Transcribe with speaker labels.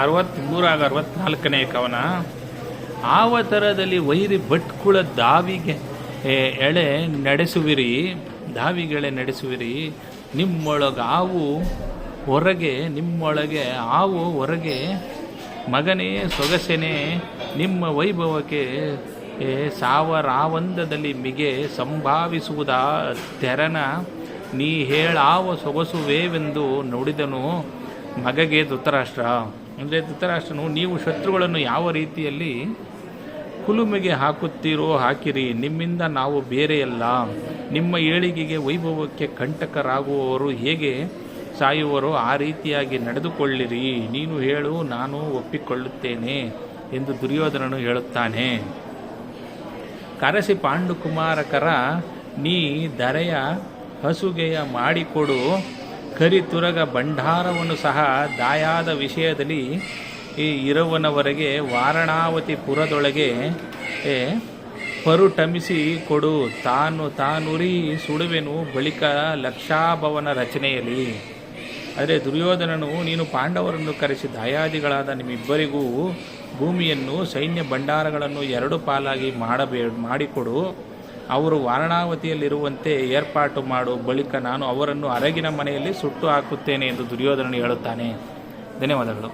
Speaker 1: 64ನೇ ಕವನ. ಆವತರದಲ್ಲಿ ವೈರಿ ಭಟ್ಕುಳ ದಾವಿಗೆ ನಡೆಸುವಿರಿ ನಿಮ್ಮೊಳಗಾವು ಹೊರಗೆ ಮಗನೇ ಸೊಗಸೆನೆ ನಿಮ್ಮ ವೈಭವಕ್ಕೆ ಸಾವರಾವಂದದಲ್ಲಿ ಮಿಗೆ ಸಂಭಾವಿಸುವುದ ತೆರನ ನೀ ಹೇಳಾವ ಸೊಗಸುವೇವೆಂದು ನುಡಿದನು ಮಗಗೆ ಧೃತರಾಷ್ಟ್ರ. ಅಂದರೆ ಧೃತರಾಷ್ಟ್ರನು, ನೀವು ಶತ್ರುಗಳನ್ನು ಯಾವ ರೀತಿಯಲ್ಲಿ ಕುಲುಮೆಗೆ ಹಾಕುತ್ತೀರೋ ಹಾಕಿರಿ, ನಿಮ್ಮಿಂದ ನಾವು ಬೇರೆಯಲ್ಲ. ನಿಮ್ಮ ಏಳಿಗೆಗೆ ವೈಭವಕ್ಕೆ ಕಂಟಕರಾಗುವವರು ಹೇಗೆ ಸಾಯುವರೋ ಆ ರೀತಿಯಾಗಿ ನಡೆದುಕೊಳ್ಳಿರಿ. ನೀನು ಹೇಳು, ನಾನು ಒಪ್ಪಿಕೊಳ್ಳುತ್ತೇನೆ ಎಂದು ದುರ್ಯೋಧನನು ಹೇಳುತ್ತಾನೆ. ಕರೆಸಿ ಪಾಂಡುಕುಮಾರಕರ ನೀ ಧರೆಯ ಹಸುಗೆಯ ಮಾಡಿಕೊಡು, ಕರಿತುರಗ ಭಂಡಾರವನ್ನು ಸಹ ದಾಯಾದ ವಿಷಯದಲ್ಲಿ ಇರುವನವರೆಗೆ ವಾರಣಾವತಿ ಪುರದೊಳಗೆ ಪರುಟಮಿಸಿ ಕೊಡು. ತಾನುರಿ ಸುಡುವೆನು ಬಳಿಕ ಲಕ್ಷಾಭವನ ರಚನೆಯಲ್ಲಿ. ಆದರೆ ದುರ್ಯೋಧನನು, ನೀನು ಪಾಂಡವರನ್ನು ಕರೆಸಿ ದಾಯಾದಿಗಳಾದ ನಿಮ್ಮಿಬ್ಬರಿಗೂ ಭೂಮಿಯನ್ನು ಸೈನ್ಯ ಭಂಡಾರಗಳನ್ನು 2 ಪಾಲಾಗಿ ಮಾಡಿಕೊಡು. ಅವರು ವಾರಣಾವತಿಯಲ್ಲಿರುವಂತೆ ಏರ್ಪಾಟು ಮಾಡು. ಬಳಿಕ ನಾನು ಅವರನ್ನು ಅರಗಿನ ಮನೆಯಲ್ಲಿ ಸುಟ್ಟು ಹಾಕುತ್ತೇನೆ ಎಂದು ದುರ್ಯೋಧನನು ಹೇಳುತ್ತಾನೆ. ಧನ್ಯವಾದಗಳು.